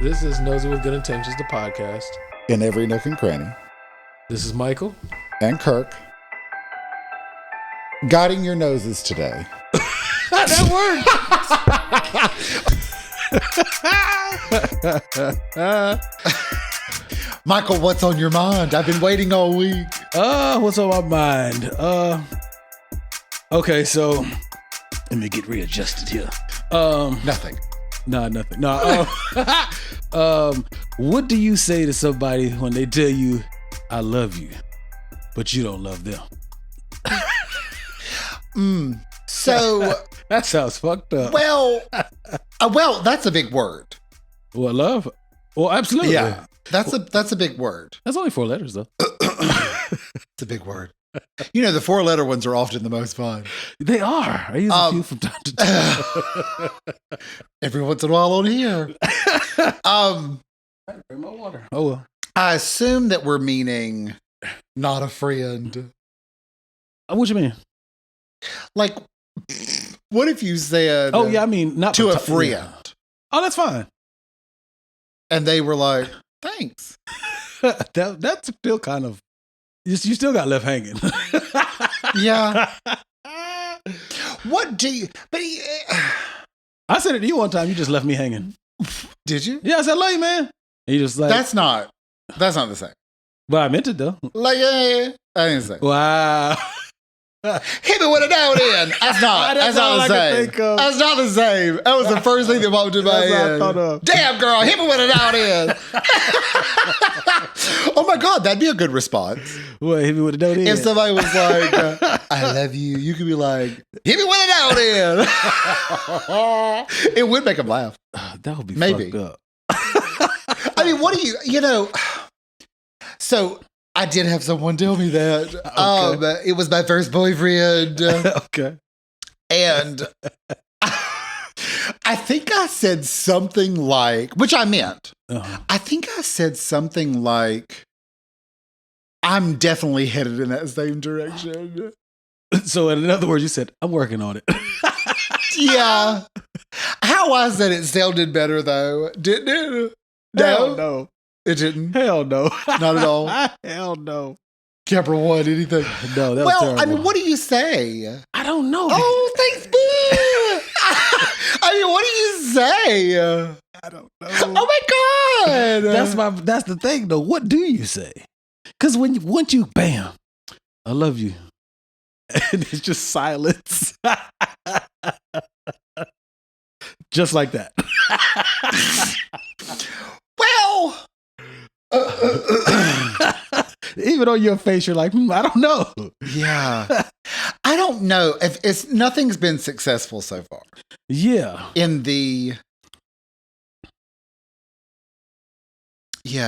This is Nosey with Good Intentions, the podcast. In every nook and cranny. This is Michael. And Kirk. Guiding your noses today. That worked! Michael, what's on your mind? I've been waiting all week. What's on my mind? Okay, so let me get readjusted here. Nothing. Nah, nothing. No. What do you say to somebody when they tell you, "I love you," but you don't love them? So That sounds fucked up. well, that's a big word. Well, love? Well, absolutely. Yeah, that's a big word. That's only 4 letters, though. It's a big word. You know, the 4-letter ones are often the most fun. They are. I use a few from time to time. Every once in a while on here. Bring my water. Oh, well. I assume that we're meaning not a friend. What you mean? Like, what if you said, Oh, yeah, I mean, not to a for friend, yeah. Oh, that's fine. and they were like, thanks. That's still kind of, you still got left hanging. Yeah. What do you, but I said it to you one time, you just left me hanging. did you? Yeah, I said, love you, man. And you just like, That's not the same. but I meant it, though. Like, yeah, I didn't say. Wow. Hit me with it now then. That's not the same. That's not the same. That was the first thing that popped in my That's what I head. thought of. Damn, girl, hit me with it now then. Oh my God, that'd be a good response. What, hit me with a dough If somebody was like, I love you, you could be like, hit me with it now then. It would make them laugh. That would be Maybe. fucked up. I mean, what do you know? So I did have someone tell me that. Okay. It was my first boyfriend. Okay. And I think I said something like, which I meant. Uh-huh. I think I said something like, I'm definitely headed in that same direction. So in other words, you said, I'm working on it. Yeah. How I said it sounded better though. Didn't it? Hell no. It didn't. Hell no. Not at all. Hell no. Camera one, anything. No, that was Well, terrible. I mean, what do you say? I don't know. Oh, thanks, boo. I mean, what do you say? I don't know. Oh my God. That's the thing though. What do you say? Because once you bam, I love you. And it's just silence. Just like that. Well, Even on your face, you're like, I don't know. yeah. I don't know if nothing's been successful so far Yeah.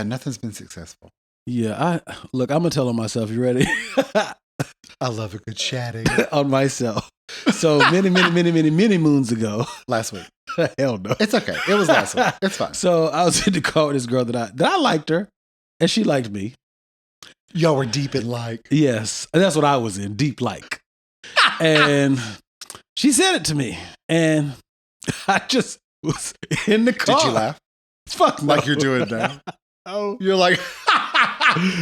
nothing's been successful. Yeah. I'm gonna tell on myself. You ready? I love a good chatting. On myself. So many moons ago. Last week. Hell no. It's okay. It was last week. It's fine. So I was in the car with this girl that I liked her, and she liked me. Y'all were deep in like. Yes, that's what I was in, deep like. And she said it to me, and I just was in the car. Did you laugh? Fuck no. Like you're doing now? Oh. You're like,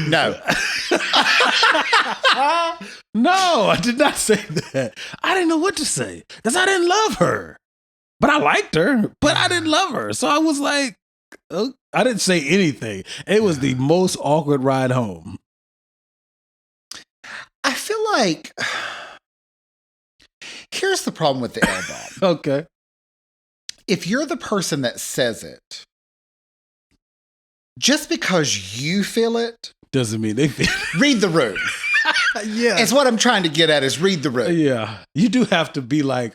no. No, I did not say that. I didn't know what to say because I didn't love her. But I liked her, but I didn't love her. So I was like, oh, I didn't say anything. It was the most awkward ride home. I feel like here's the problem with the L-bomb. Okay. If you're the person that says it, just because you feel it, Doesn't mean they feel read the room. Yeah. It's what I'm trying to get at is read the room. Yeah. You do have to be like,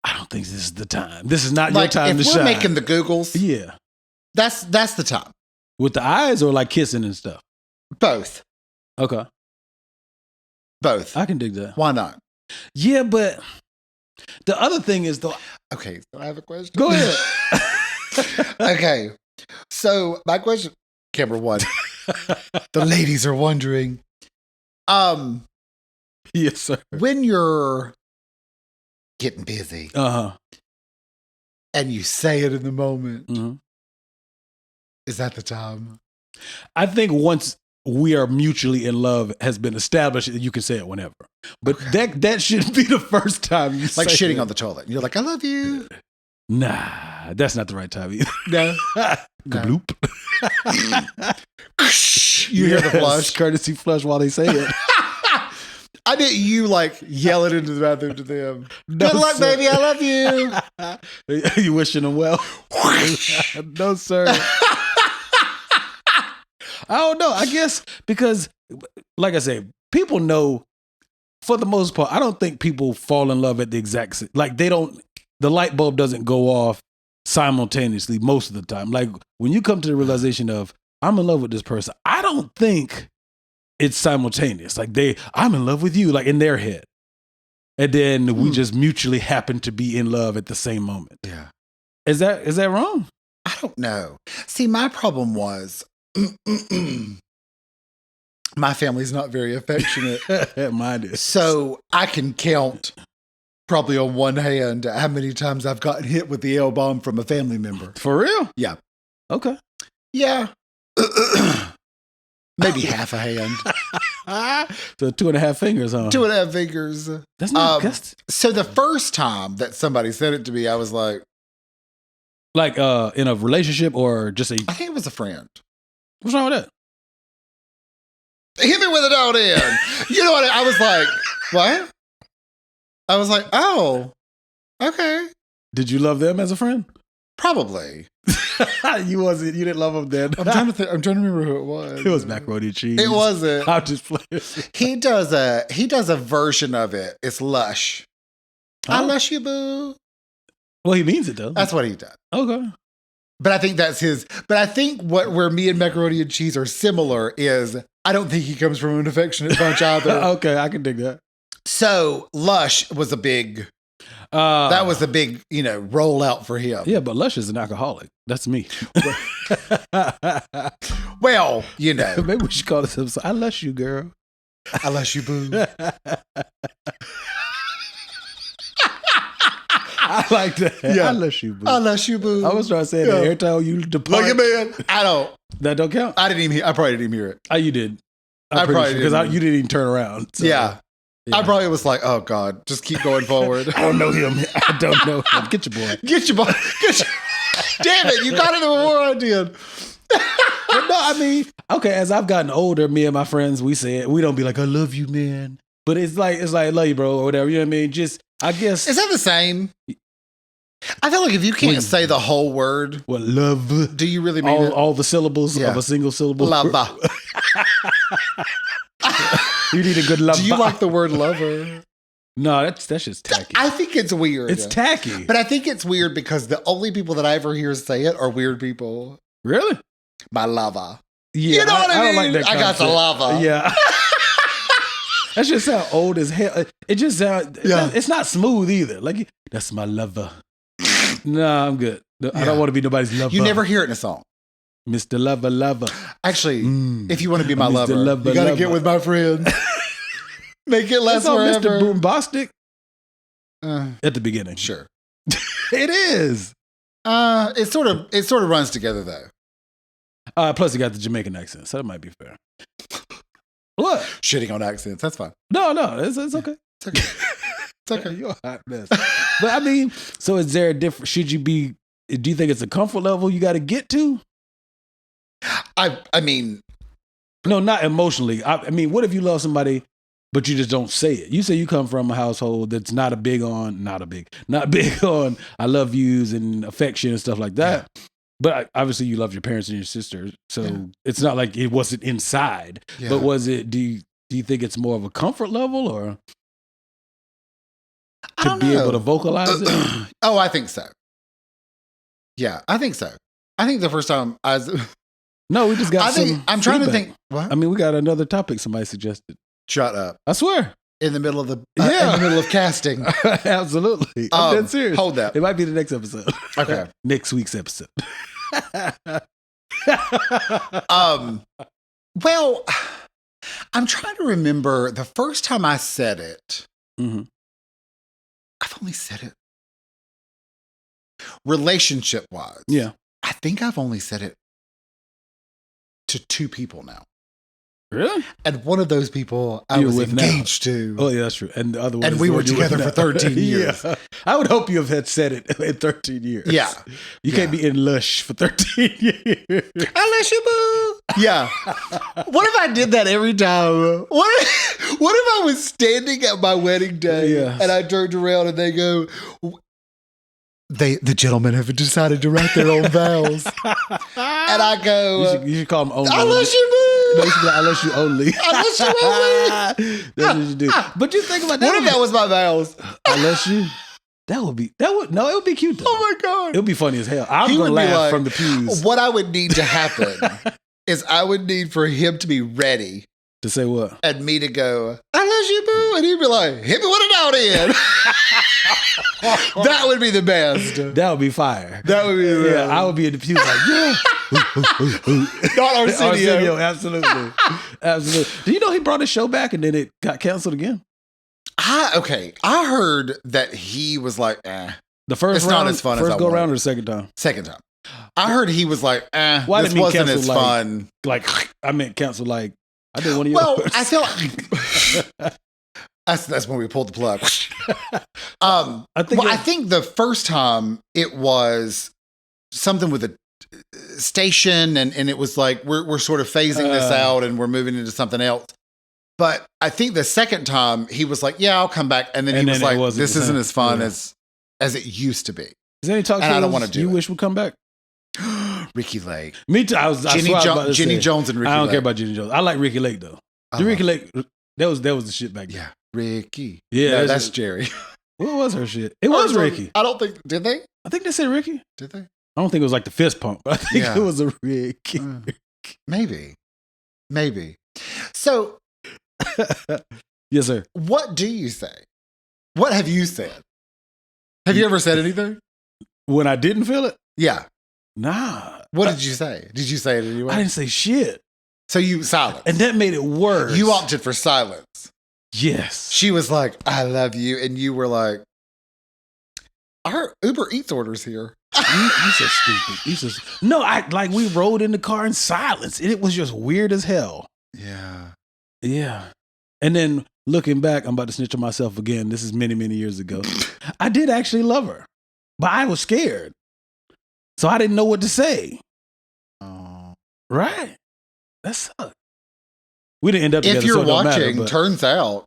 I don't think this is the time. This is not Like your time to if we're shine. making the Googles, Yeah. that's the time. With the eyes or like kissing and stuff? Both. Okay. Both. I can dig that. Why not? Yeah, but the other thing is though. Okay, so I have a question. Go ahead. Okay. So my question, camera one. The ladies are wondering. Yes, sir. When you're getting busy Uh-huh. and you say it in the moment, Mhm. Is that the time? I think once we are mutually in love has been established, you can say it whenever. But that shouldn't be the first time you like say shitting it. On the toilet. You're like, I love you. Nah, that's not the right time either. No. Bloop. You hear the flush. Courtesy flush while they say it. I didn't you like yell it into the bathroom to them. No, good luck, baby. I love you. You wishing them well? No, sir. I don't know. I guess because, like I said, people know for the most part. I don't think people fall in love at the exact same. Like they don't. The light bulb doesn't go off simultaneously most of the time. Like when you come to the realization of I'm in love with this person, I don't think it's simultaneous. Like I'm in love with you, like in their head. And then we just mutually happen to be in love at the same moment. Yeah. Is that wrong? I don't know. See, my problem was my family's not very affectionate. Mine is. So I can count probably on one hand how many times I've gotten hit with the L-bomb from a family member. For real? Yeah. Okay. Yeah. Maybe half a hand. So 2.5 fingers, huh? 2.5 fingers. That's not so the first time that somebody said it to me, I was like in a relationship or just I think it was a friend. What's wrong with that? Hit me with it out in. You know what? I was like, what? I was like, oh, okay. Did you love them as a friend? Probably. You didn't love him then. I'm trying to remember who it was. It was macaroni and cheese. It wasn't. I'm just playing. He does a version of it. It's lush. I lush you, boo. Well, he means it though. That's what he does. Okay. But I think that's his. But I think where me and macaroni and cheese are similar is I don't think he comes from an affectionate bunch either. Okay, I can dig that. So Lush was a big. That was a big, rollout for him. Yeah, but Lush is an alcoholic. That's me. Well, maybe we should call this episode. I lush you, girl. I lush you, boo. I like that. Yeah. I lush you, boo. I lush you, boo. I was trying to say that every time you depart. Like a man. I don't. That don't count? I probably didn't even hear it. Oh, you did. I probably did. Because you didn't even turn around. So. Yeah. I probably was like, oh, God, just keep going forward. I don't know him. I don't know him. Get your boy. Get your boy. Damn it. You got it before I did. But no, I mean, okay, as I've gotten older, me and my friends, we don't be like, I love you, man. But it's like, I love you, bro, or whatever. You know what I mean? Just, I guess. Is that the same? I feel like if you can't say the whole word. What, love? Do you really mean all the syllables of a single syllable? Love. You need a good love. Do you like the word lover? No, that's just tacky. I think it's weird. It's tacky. But I think it's weird because the only people that I ever hear say it are weird people. Really? My lover. Yeah, you know what I mean? don't like that I got the lover. Yeah. That just sound old as hell. It just sound. Yeah. It's not smooth either. Like that's my lover. No, I'm good. I don't want to be nobody's lover. You never hear it in a song. Mr. Lover. Actually, if you want to be my Mr. lover, you got to get with my friend. Make it last forever. Mr. Boombastic at the beginning. Sure. It is. It sort of runs together though. Plus, you got the Jamaican accent, so that might be fair. What? Shitting on accents. That's fine. No, it's okay. It's okay. It's okay. You're a hot mess. But I mean, so is there a different? Do you think it's a comfort level you got to get to? I mean, no, not emotionally. I mean, what if you love somebody, but you just don't say it? You say you come from a household that's not big on I love yous and affection and stuff like that. Yeah. But obviously you love your parents and your sister. So it's not like it wasn't inside. Yeah. But was it, do you think it's more of a comfort level or to be able to vocalize it? Oh, I think so. Yeah, I think so. I think the first time No, we just got I'm trying to think. What? I mean, we got another topic somebody suggested. Shut up. I swear. In the middle of in the middle of casting. Absolutely. I'm dead serious. Hold that. It might be the next episode. Okay. Next week's episode. Well, I'm trying to remember the first time I said it. Mm-hmm. I've only said it relationship-wise. Yeah. I think I've only said it to 2 people now. Really? And one of those people I was engaged to. Oh, yeah, that's true. And the other one, and we were together for 13 years. Yeah. I would hope you have had said it in 13 years. Yeah. You can't be in lush for 13 years. Unless you boo. Yeah. What if I did that every time? What if I was standing at my wedding day and I turned around and they go, the gentlemen have decided to write their own vows. And I go, you should call them only. Unless you boo. No, you should be like, unless you only. Unless you only. That's what you do. But you think about that. What if that was my vows? Unless you. It would be cute though. Oh my God. It would be funny as hell. I'm going to laugh from the pews. What I would need to happen is I would need for him to be ready. To say what? And me to go, unless you boo. And he'd be like, hit me with a down in. That would be the best. That would be fire. That would be the best. I would be in the pews like, yeah. Not Arsenio. Absolutely. Absolutely. Do you know he brought his show back and then it got canceled again? I heard that he was like, The first it's round, not as fun as I go wanted. around or the second time? Second time. I heard he was like, Why this didn't wasn't cancel, as like, fun. Like, I meant cancel like, I did one of yours. Well, I feel that's when we pulled the plug. I think the first time it was something with a station and it was like, we're sort of phasing this out and we're moving into something else. But I think the second time he was like, yeah, I'll come back. And then he was like, this isn't as fun as it used to be. Is there any talk and I don't want to do you it. wish would come back? Ricky Lake. Me too. Jenny Jones and Ricky Lake. I don't care about Jenny Jones. I like Ricky Lake though. Ricky Lake, that was the shit back then. Yeah. Ricky. Yeah. No, that's Jerry. What was her shit? It was Ricky. I don't think, did they? I think they said Ricky. Did they? I don't think it was like the fist pump, but I think it was a Ricky. Maybe. So. Yes, sir. What do you say? What have you said? Have you ever said anything? When I didn't feel it? Yeah. Nah. What did you say? Did you say it anyway? I didn't say shit. So you silence. And that made it worse. You opted for silence. Yes. She was like, I love you. And you were like, our Uber Eats orders here. You so stupid. No, we rode in the car in silence. And it was just weird as hell. Yeah. Yeah. And then looking back, I'm about to snitch on myself again. This is many, many years ago. I did actually love her, but I was scared. So I didn't know what to say. Oh. Right? That sucked. We didn't end up together. If you're so it don't watching, matter, turns out.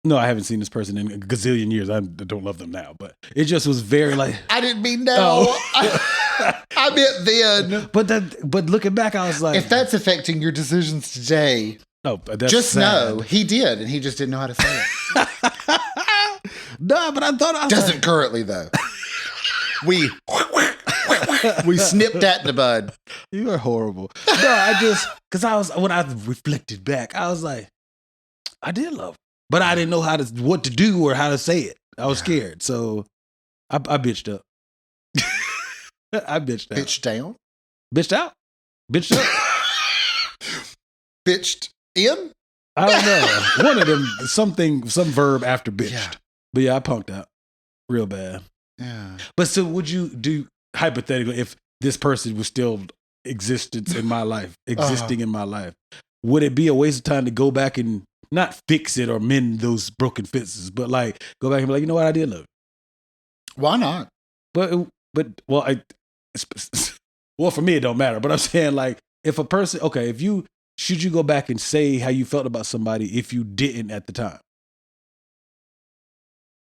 No, I haven't seen this person in a gazillion years. I don't love them now, but it just was very like. I didn't mean now. I meant then. But looking back, I was like. If that's affecting your decisions today. No, that's just sad. know he did, and he just didn't know how to say it. No, but I thought I was doesn't like, currently though. We snipped that in the bud. You are horrible. No, because when I reflected back, I was like, I did love her, but I didn't know what to do or how to say it. I was scared, so I bitched up. I bitched out. Bitched down. Bitched out. Bitched up. Bitched in? I don't know. One of them, some verb after bitched. Yeah. But yeah, I punked out real bad. Yeah. But so would you do, hypothetically, if this person was still existing in my life, would it be a waste of time to go back and not fix it or mend those broken fences, but like go back and be like, you know what, I did love it. Why not? Well, for me, it don't matter. But I'm saying like, if a person, should you go back and say how you felt about somebody if you didn't at the time?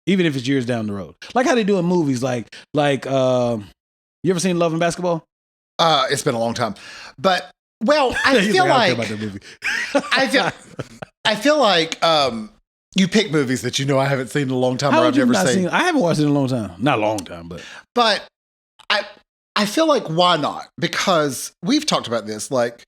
Even if it's years down the road. Like how they do in movies, like you ever seen Love and Basketball? It's been a long time. But, well, I feel like... about that movie. I feel like you pick movies that you know I haven't seen in a long time or I've never seen. I haven't watched it in a long time. Not a long time, but... But I feel like why not? Because we've talked about this, like...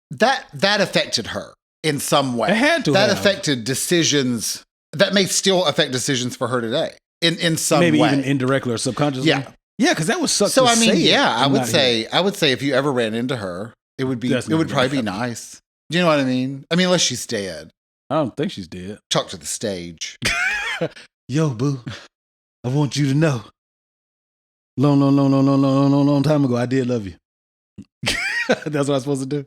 That affected her in some way. It had to. That affected decisions. That may still affect decisions for her today in some way. Maybe even indirectly or subconsciously. Yeah, because that was such. So I mean, I would say if you ever ran into her, it would probably be nice. Do you know what I mean? I mean, unless she's dead. I don't think she's dead. Talk to the stage. Yo, boo, I want you to know. Long time ago, I did love you. That's what I'm supposed to do.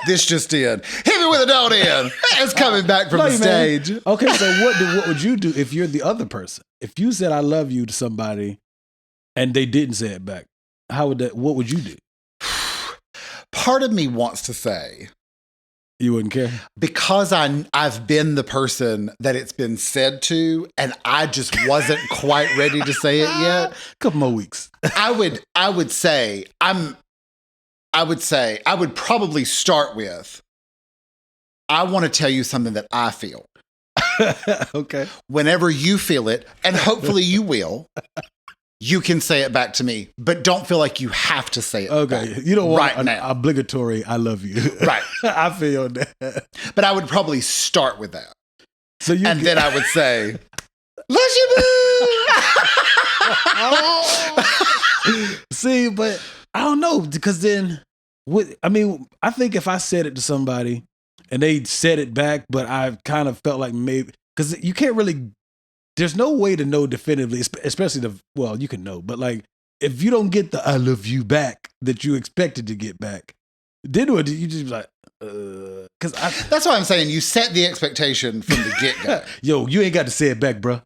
This just in. Hit me with a don't in. It's coming back from the stage. Man. Okay, so what would you do if you're the other person? If you said I love you to somebody and they didn't say it back, what would you do? Part of me wants to say, you wouldn't care? Because I've been the person that it's been said to, and I just wasn't quite ready to say it yet. Couple more weeks. I would say I would probably start with, I want to tell you something that I feel. Okay. Whenever you feel it, and hopefully you will, you can say it back to me, but don't feel like you have to say it back. You don't want an obligatory I love you. Right. I feel that. But I would probably start with that. Then I would say, lush you. See, but I don't know, because then, I think if I said it to somebody and they said it back, but I kind of felt like maybe, because you can't really, there's no way to know definitively, especially you can know, but like, if you don't get the I love you back that you expected to get back, then what, you just be like, that's why I'm saying you set the expectation from the get-go. Yo, you ain't got to say it back, bro.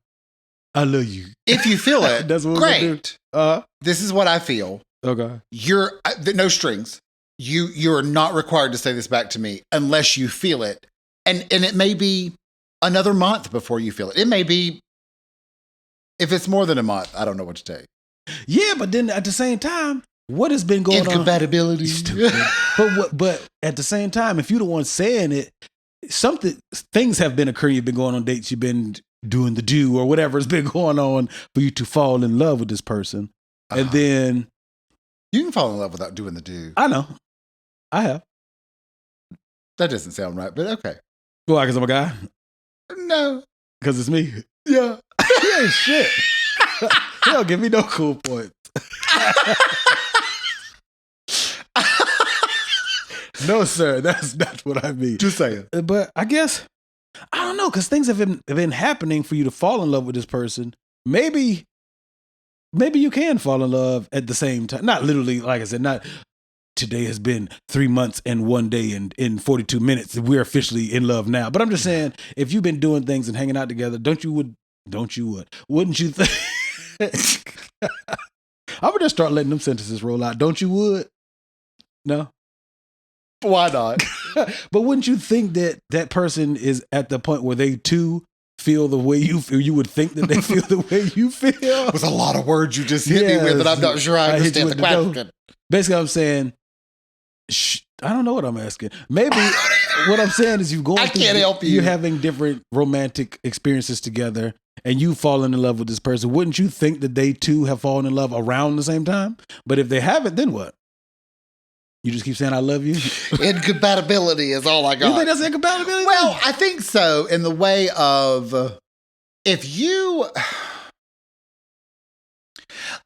I love you. If you feel it, that's what great. This is what I feel. Okay. You're no strings. You're not required to say this back to me unless you feel it. And it may be another month before you feel it. It may be, if it's more than a month, I don't know what to tell you. Yeah, but then at the same time, what has been going on? Incompatibility. But at the same time, if you're the one saying it, things have been occurring. You've been going on dates. You've been doing the do or whatever has been going on for you to fall in love with this person. And then you can fall in love without doing the do. I know. I have. That doesn't sound right, but okay. Why, because I'm a guy? No. Because it's me? Yeah. Yeah, shit. You don't give me no cool points. No, sir. That's not what I mean. Just saying. But I guess, I don't know, because things have been happening for you to fall in love with this person. Maybe you can fall in love at the same time. Not literally, like I said, not today has been 3 months and 1 day and in 42 minutes. We're officially in love now. But I'm just saying, if you've been doing things and hanging out together, wouldn't you think? I would just start letting them sentences roll out. Don't you would? No? Why not? But wouldn't you think that person is at the point where they too feel the way you feel? You would think that they feel the way you feel? With a lot of words you just hit me with, and I'm not sure I understand the question. Basically, I'm saying, I don't know what I'm asking. Maybe what I'm saying is I can't help you. You're having different romantic experiences together, and you falling in love with this person. Wouldn't you think that they too have fallen in love around the same time? But if they haven't, then what? You just keep saying I love you? Incompatibility is all I got. You think that's incompatibility? Well, I think so, in the way of, if you,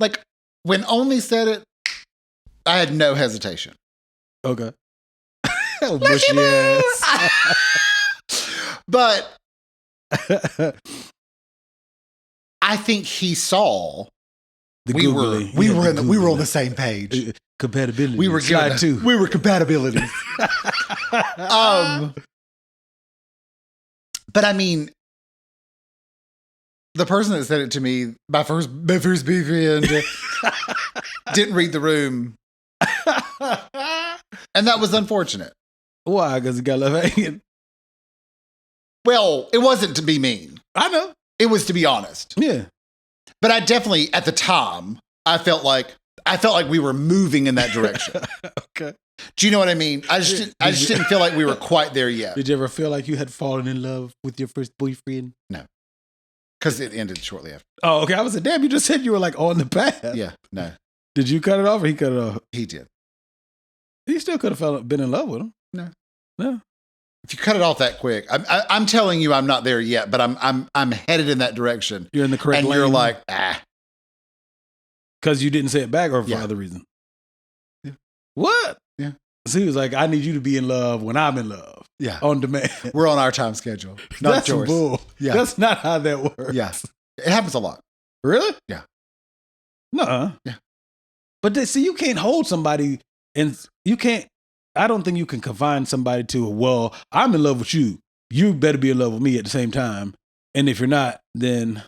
like, when Only said it, I had no hesitation. Okay. Mushy ass. But I think he saw we were on the same page. Compatibility. We were compatibilities. But I mean, the person that said it to me, my first boyfriend, didn't read the room. And that was unfortunate. Why? Because he got left hanging? Well, it wasn't to be mean. I know. It was to be honest. Yeah. But I definitely, at the time, I felt like we were moving in that direction. Okay. Do you know what I mean? I just didn't feel like we were quite there yet. Did you ever feel like you had fallen in love with your first boyfriend? No. Because it ended shortly after. Oh, okay. I was like, damn, you just said you were like on the path. Yeah, no. Did you cut it off or he cut it off? He did. He still could have been in love with him. No. If you cut it off that quick, I'm telling you, I'm not there yet, but I'm headed in that direction. You're in the correct lane. And you're like, because you didn't say it back or for other reason? Yeah. What? Yeah. So he was like, I need you to be in love when I'm in love. Yeah. On demand. We're on our time schedule. Not That's yours. Bull. Yeah. That's not how that works. Yeah. It happens a lot. Really? Yeah. Nuh-uh. Yeah. But see, you can't hold somebody And you can't, I don't think you can confine somebody to, well, I'm in love with you. You better be in love with me at the same time. And if you're not, then.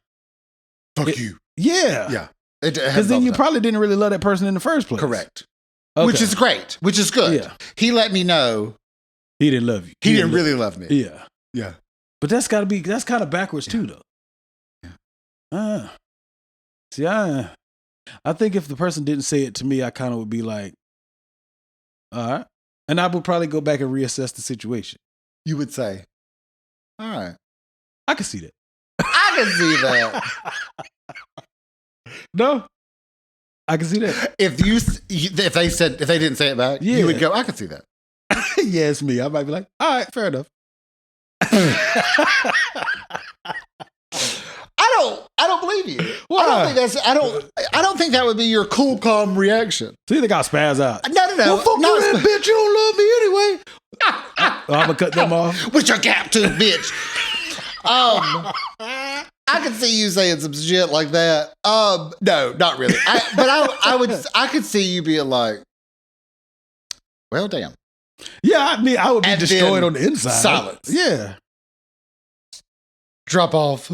Fuck you. Yeah. Yeah. Because then you probably didn't really love that person in the first place. Correct. Okay. Which is great. Which is good. Yeah. He let me know. He didn't love you. He didn't really love me. Yeah. Yeah. But that's kind of backwards too, though. Yeah. See, I think if the person didn't say it to me, I kind of would be like, all right. And I would probably go back and reassess the situation. You would say, all right. I can see that. I can see that. No, I can see that. If they didn't say it back, you would go, I can see that. Yeah, it's me. I might be like, all right, fair enough. I don't believe you. Why? I don't think that would be your cool, calm reaction. So you think I'll spaz out? No. Well, fuck you, that bitch. You don't love me anyway. I'm gonna cut them off with your gap tooth, bitch. I could see you saying some shit like that. No, not really. I could see you being like, well, damn. Yeah, I mean, I would be destroyed on the inside. Silence. Yeah. Drop off.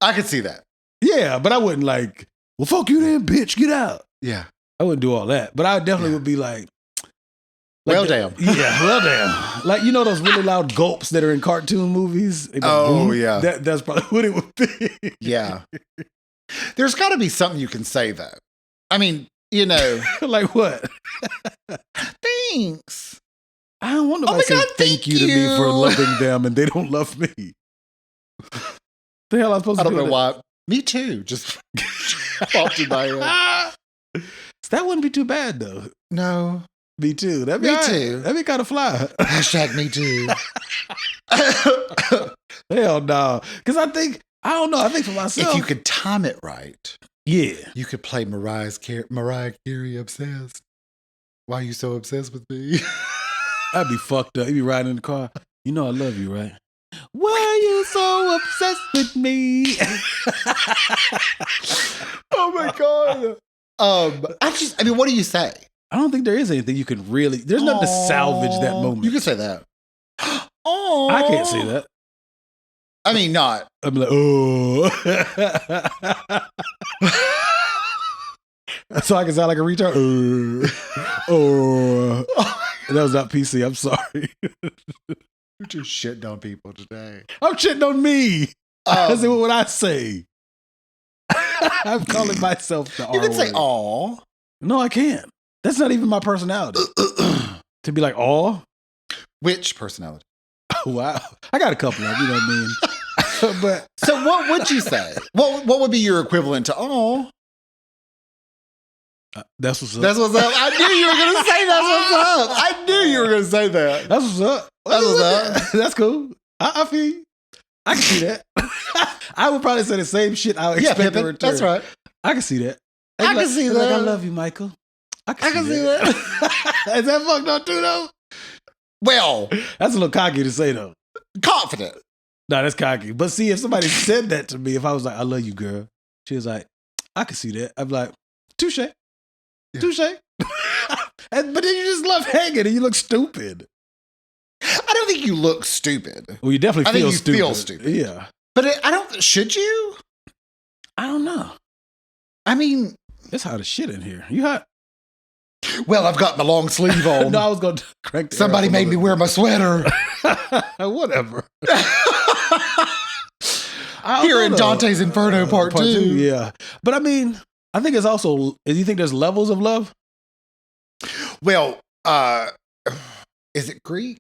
I could see that. Yeah, but I wouldn't like, well, fuck you then, bitch, get out. Yeah. I wouldn't do all that. But I definitely would be like well, damn. Yeah, well, damn. Like, you know those really loud gulps that are in cartoon movies? Oh, yeah. That's probably what it would be. Yeah. There's got to be something you can say, though. I mean, you know. Like what? Thanks. I don't want nobody to say thank you to me for loving them and they don't love me. The hell I'm supposed to do? I don't know why. Me too. Just popped in my head. That wouldn't be too bad, though. No. Me too. That'd be too. That'd be kind of fly. Hashtag me too. Hell no. Because I think for myself. If you could time it right. Yeah. You could play Mariah Carey obsessed. Why are you so obsessed with me? I'd be fucked up. You'd be riding in the car. You know I love you, right? Why are you so obsessed with me? Oh my God. I mean, what do you say? I don't think there is anything you can really. There's nothing to salvage that moment. You can say that. Oh, I can't say that. I mean, not. I'm like, oh. So I can sound like a retard. That was not PC. I'm sorry. You're just shitting on people today. I'm shitting on me. I say, what would I say? I'm calling myself the R word. You can say aw. No, I can't. That's not even my personality. To be like aw. Which personality? Wow. I got a couple of them, you know what I mean? But so what would you say? What would be your equivalent to aw? That's what's up. That's what's up. I knew you were going to say that's what's up. I knew you were going to say that. That's what's up. That's what's up. That's cool. I feel you. I can see that. I would probably say the same shit I would expect in return. That's right. I can see that. I can see that. Like, I love you, Michael. I can see that. Is that fucked up too, though? Well. That's a little cocky to say, though. Confident. No, that's cocky. But see, if somebody said that to me, if I was like, I love you, girl. She was like, I can see that. I'd be like, touche. Yeah. Touche. But then you just love hanging and you look stupid. I don't think you look stupid. Well, you definitely feel stupid. Feel stupid. Yeah. But should you? I don't know. I mean. It's hot as shit in here. You hot? Well, I've got my long sleeve on. No, I was going to crank the Somebody made me wear my sweater. Whatever. Here in Dante's Inferno Part 2. Yeah. But I mean, I think it's also, do you think there's levels of love? Well, is it Greek?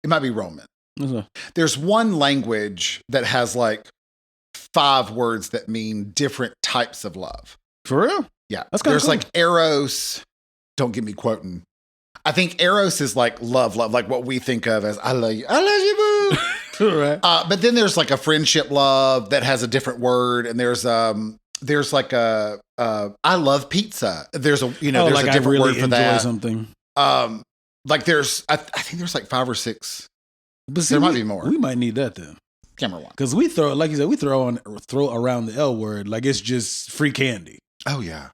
It might be Roman. There's one language that has like 5 words that mean different types of love. For real? Yeah. There's cool. Like Eros. Don't get me quoting. I think Eros is like love, like what we think of as I love you. I love you, boo. Right. But then there's like a friendship love that has a different word, and there's like a I love pizza. There's a there's like a different word for that. Something. Like there's I think there's like 5 or 6. But see, there might be more. We might need that then. Camera one. Because we throw, like you said, throw around the L word like it's just free candy. Oh yeah.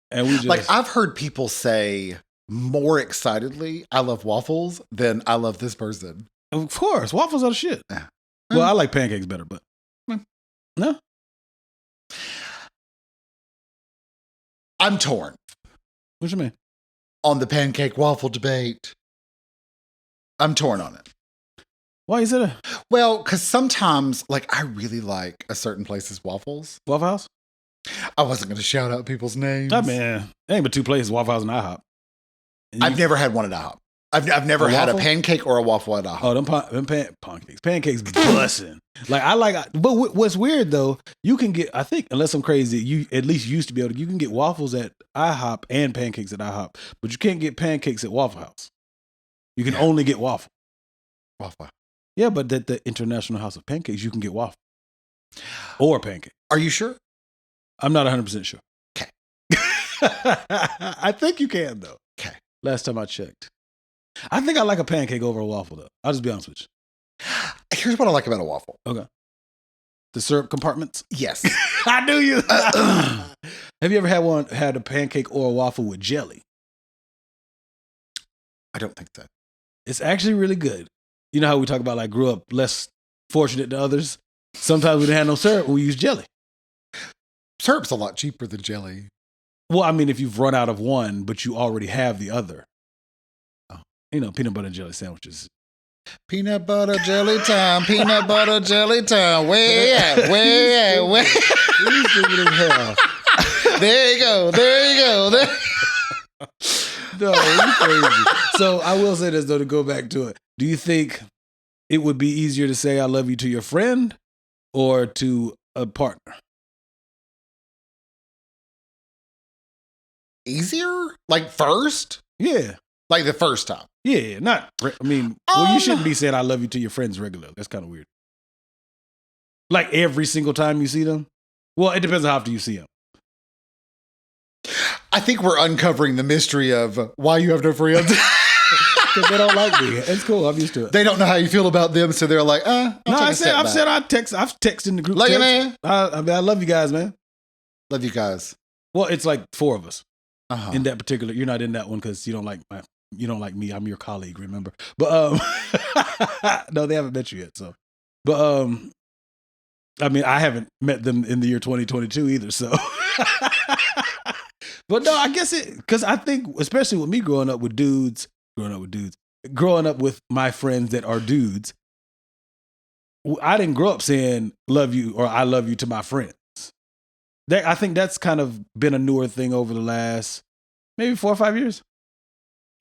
And we just like I've heard people say more excitedly I love waffles than I love this person. Of course, waffles are the shit. Well, I like pancakes better, but no. I'm torn. What you mean? On the pancake waffle debate. I'm torn on it. Why is it a Well, because sometimes, like, I really like a certain place's waffles. Waffle House? I wasn't going to shout out people's names. I mean, there ain't but two places, Waffle House and IHOP. And I've never had one at IHOP. I've never had a pancake or a waffle at IHOP. Oh, them pancakes bussin'. Like, I like, but what's weird though, you can get, I think, unless I'm crazy, you at least used to be able to, you can get waffles at IHOP and pancakes at IHOP, but you can't get pancakes at Waffle House. You can only get waffle. Waffle. Yeah, but at the International House of Pancakes, you can get waffle or pancake. Are you sure? I'm not 100% sure. Okay. I think you can though. Okay. Last time I checked. I think I like a pancake over a waffle though. I'll just be honest with you. Here's what I like about a waffle. Okay. The syrup compartments? Yes. I knew you. Have you ever had a pancake or a waffle with jelly? I don't think so. It's actually really good. You know how we talk about like grew up less fortunate than others? Sometimes we didn't have no syrup, we use jelly. Syrup's a lot cheaper than jelly. Well, I mean, if you've run out of one, but you already have the other. Oh. You know, peanut butter and jelly sandwiches. Peanut butter jelly time, peanut butter jelly time. Where at? Where at? Where? There you go. There you go. There. No, you crazy. So I will say this though, to go back to it. Do you think it would be easier to say I love you to your friend or to a partner? Easier? Like first? Yeah. Like the first time? Yeah, not, I mean, well, you shouldn't be saying I love you to your friends regularly. That's kind of weird. Like every single time you see them? Well, it depends on how often you see them. I think we're uncovering the mystery of why you have no friends. Because they don't like me. It's cool. I'm used to it. They don't know how you feel about them, so they're like, I've texted in the group. Like it, man. I love you guys, man. Love you guys. Well, it's like four of us Uh-huh. in that particular. You're not in that one because you don't like me. I'm your colleague, remember? But no, they haven't met you yet. So, but I mean, I haven't met them in the year 2022 either. So, but no, I guess because I think, especially with me growing up with my friends that are dudes, I didn't grow up saying love you or I love you to my friends. I think that's kind of been a newer thing over the last maybe 4 or 5 years.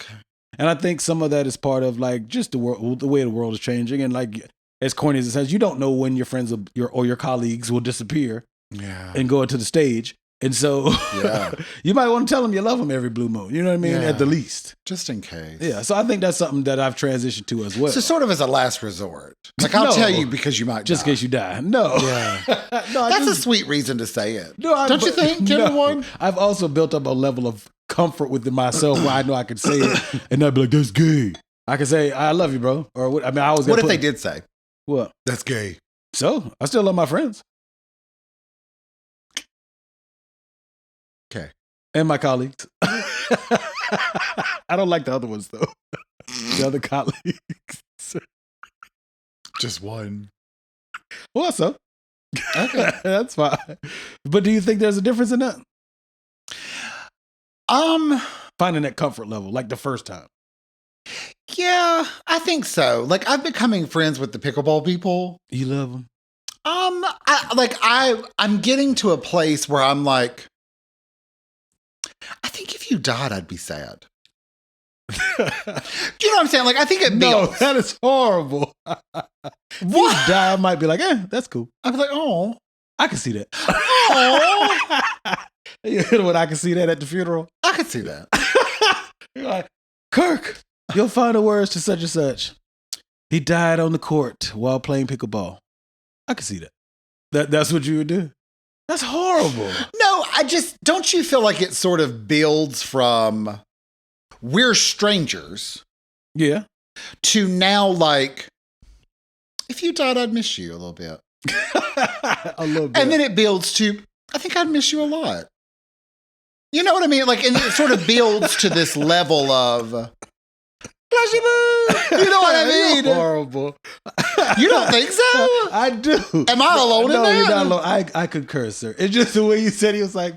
Okay. And I think some of that is part of like just the way the world is changing. And like, as corny as it sounds, you don't know when your friends or your colleagues will disappear and go into the stage. And so you might want to tell them you love them every blue moon. You know what I mean? Yeah. At the least. Just in case. Yeah. So I think that's something that I've transitioned to as well. So sort of as a last resort. Like I'll tell you because you might just die. in case you die. No. Yeah. No, that's a sweet reason to say it. No, don't you think, everyone? I've also built up a level of comfort within myself where I know I can say it and not be like, that's gay. I can say, I love you, bro. Or what? I mean, I always. What if they did say? What? That's gay. So I still love my friends. Okay. And my colleagues. I don't like the other ones though. The other colleagues. Just one. Well, so. Okay. That's fine. But do you think there's a difference in that? Finding that comfort level, like the first time. Yeah, I think so. Like I'm becoming friends with the pickleball people. You love them? I'm getting to a place where I'm like, I think if you died, I'd be sad. Do you know what I'm saying? Like, I think it No, that is horrible. If you die, I might be like, that's cool. I'd be like, oh. I can see that. Oh. You know when I can see that at the funeral? I can see that. You're like, Kirk, you'll find the words to such and such. He died on the court while playing pickleball. I can see that. That's what you would do? That's horrible. No, don't you feel like it sort of builds from we're strangers. Yeah. To now, like, if you died, I'd miss you a little bit. A little bit. And then it builds to, I think I'd miss you a lot. You know what I mean? Like, and it sort of builds to this level of flashy boo. You know what I mean? You're horrible. You don't think so? I do. Am I alone in that? No, you're not alone. I concur, sir. It's just the way you said it. He was like,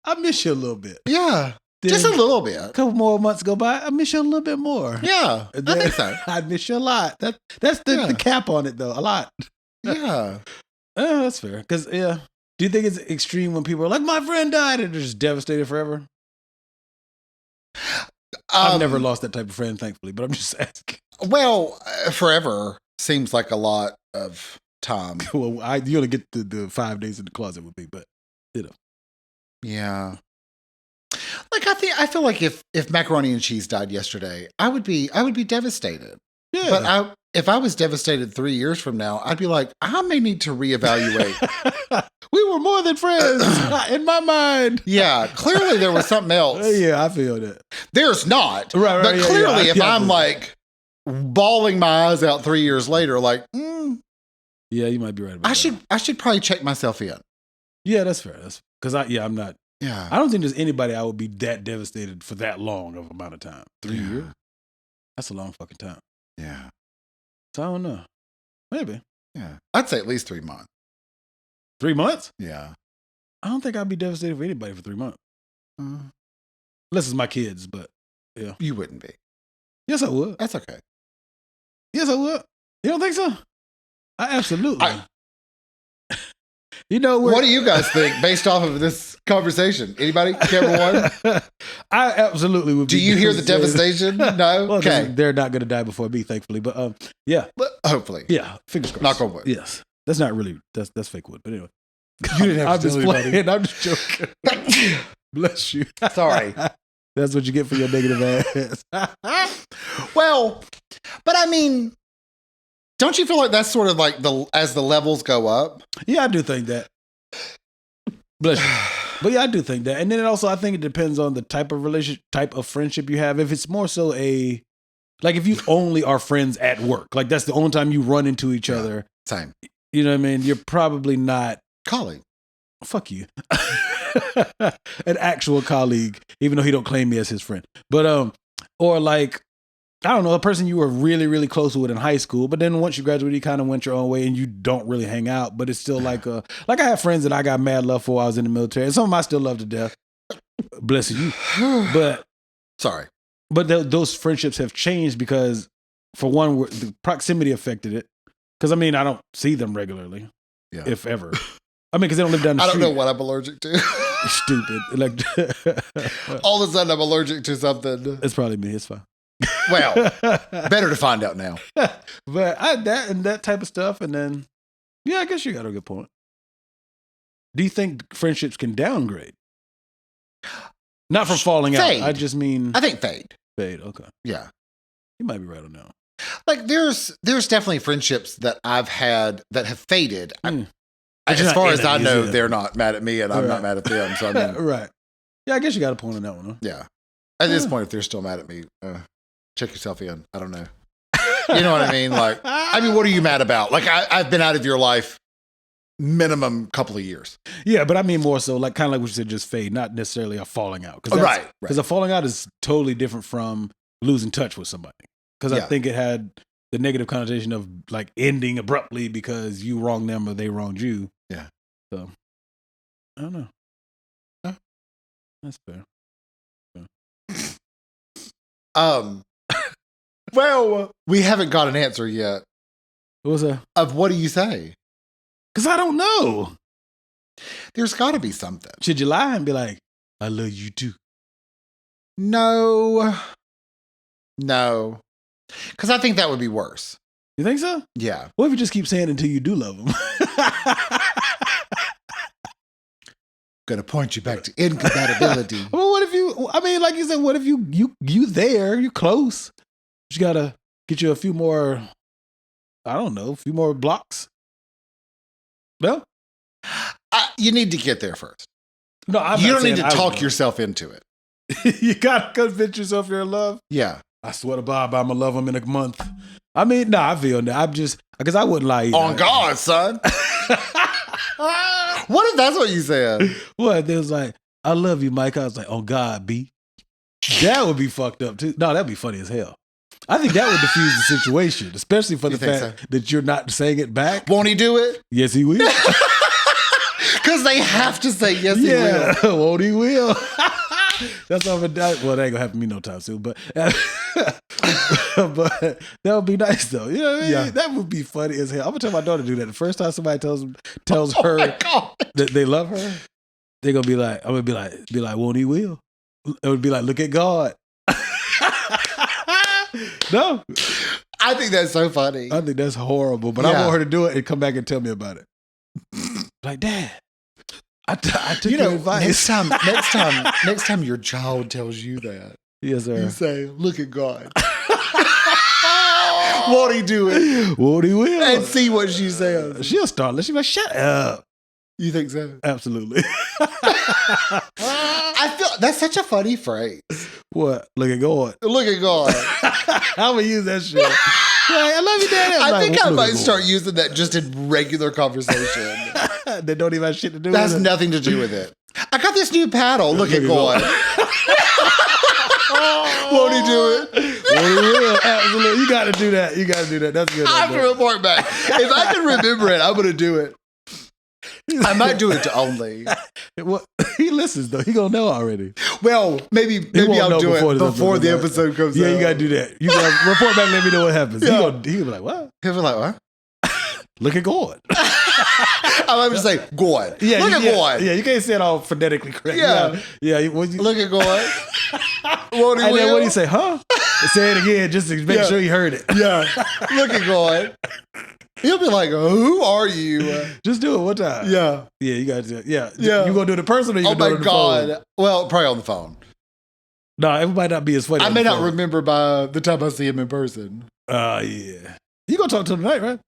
I miss you a little bit. Yeah. Then just a little bit. A couple more months go by, I miss you a little bit more. Yeah. I think so. I miss you a lot. That's the cap on it, though. A lot. Yeah. That's fair. Because, do you think it's extreme when people are like, my friend died, and they're just devastated forever? I've never lost that type of friend, thankfully, but I'm just asking. Well, forever seems like a lot of time. Well, you only get the 5 days in the closet with me, but, Yeah. Like, I feel like if macaroni and cheese died yesterday, I would be devastated. Yeah. But if I was devastated 3 years from now, I'd be like, I may need to reevaluate. We were more than friends in my mind. Yeah, clearly there was something else. Yeah, I feel that. There's not. Right, but clearly, if I'm absolutely. like bawling my eyes out 3 years later, like, yeah, you might be right about that. I should probably check myself in. Yeah, that's fair. That's because I'm not. Yeah, I don't think there's anybody I would be that devastated for that long of amount of time. 3 years. That's a long fucking time. Yeah. So I don't know. Maybe. Yeah. I'd say at least 3 months. 3 months? Yeah. I don't think I'd be devastated for anybody for 3 months. Unless it's my kids, but yeah. You wouldn't be. Yes, I would. That's okay. Yes, I would. You don't think so? I absolutely. You know, what do you guys think based off of this conversation? Anybody? Camera one? I absolutely would. Do you hear the devastation? No? Well, okay. They're not going to die before me, thankfully. But yeah. Hopefully. Yeah. Fingers crossed. Knock on wood. Yes. That's not really, that's fake wood. But anyway. You didn't have I'm to just tell playing. I'm just joking. Bless you. Sorry. That's what you get for your negative ass. Well, but I mean, don't you feel like that's sort of like as the levels go up? Yeah, I do think that. Bless you. But yeah, I do think that. And then also, I think it depends on the type of friendship you have. If it's more so like if you only are friends at work, like that's the only time you run into each other. Same. You know what I mean? You're probably not. Colleague. Fuck you. An actual colleague, even though he don't claim me as his friend. But, or like, I don't know, a person you were really, really close with in high school, but then once you graduated, you kind of went your own way and you don't really hang out, but it's still like I have friends that I got mad love for while I was in the military, and some of them I still love to death. Bless you. But sorry. But those friendships have changed because, for one, the proximity affected it. Because, I mean, I don't see them regularly, if ever. I mean, because they don't live down the street. I don't know what I'm allergic to. Stupid. Like, all of a sudden, I'm allergic to something. It's probably me. It's fine. Well, better to find out now. But that type of stuff, and then, yeah, I guess you got a good point. Do you think friendships can downgrade? Not from falling fade. out. I just mean, I think fade. Fade. Okay. Yeah, you might be right on that. Like there's definitely friendships that I've had that have faded. As far as I know, they're not mad at me, and I'm not mad at them. So I mean, right. Yeah, I guess you got a point on that one. Huh? Yeah. At this point, if they're still mad at me, check yourself in. I don't know. You know what I mean? Like, I mean, what are you mad about? Like, I've been out of your life minimum couple of years. Yeah, but I mean more so like kind of like what you said, just fade, not necessarily a falling out. Right. Because a falling out is totally different from losing touch with somebody. Because I think it had the negative connotation of like ending abruptly because you wronged them or they wronged you. Yeah. So, I don't know. Huh? That's fair. Well, we haven't got an answer yet. What was that? Of what do you say? Because I don't know. There's got to be something. Should you lie and be like, I love you too? No. Because I think that would be worse. You think so? Yeah. What if you just keep saying it until you do love them? Gonna point you back to incompatibility. Well, what if you, I mean, like you said, what if you there, you close. You gotta get you a few more, I don't know, a few more blocks. No? You need to get there first. No, you don't need to talk yourself into it. You gotta convince yourself you're in love. Yeah. I swear to Bob, I'm gonna love him in a month. I mean, no, I feel that. I'm just, because I wouldn't lie either. On God, son. What if that's what you said? What? It was like, I love you, Mike. I was like, oh God, B. That would be fucked up too. No, that'd be funny as hell. I think that would diffuse the situation, especially for the fact that you're not saying it back. Won't he do it? Yes, he will. Because they have to say yes, he will. Won't he will. That's all. Well, that ain't gonna happen to me no time soon. But but that would be nice though. You know what I mean? Yeah. That would be funny as hell. I'm gonna tell my daughter to do that. The first time somebody tells her that they love her, they're gonna be like, I'm gonna be like, won't he will? It would be like, look at God. No. I think that's so funny. I think that's horrible. But I want her to do it and come back and tell me about it. Like, Dad, I took your advice. Next time your child tells you that, yes, sir. You say, look at God. Won't he do it? Won't he will? And see what she says. She'll start. She'll be like, shut up. You think so? Absolutely. I feel that's such a funny phrase. What? Look at God. Look at God. I'm gonna use that shit. Like, I love you, Daddy. I think I might start using that just in regular conversation. That don't even have shit to do with it. That has nothing to do with it. I got this new paddle. Look at God. Won't he do it? Won't he will. Absolutely. You got to do that. That's good. I have to report back. If I can remember it, I'm going to do it. I might do it to only. Well, he listens though. He gonna know already. Well, maybe I'll do it before the episode comes out. Yeah, you gotta do that. You gotta report back and let me know what happens. Yeah. He'll be like, what? He'll be like, what? Look at God. I'm going to say God. Yeah, look at God. Yeah, you can't say it all phonetically correct. Yeah. Look at God. And then what do you say? Huh? Say it again just to make sure he heard it. Yeah. Look at God. He'll be like, who are you? Just do it one time. Yeah. Yeah, you got to do it. Yeah. You going to do it in person or you going to do it on the phone? Oh, my God. Well, probably on the phone. No, it might not be as funny. I may not remember by the time I see him in person. Yeah. You going to talk to him tonight, right?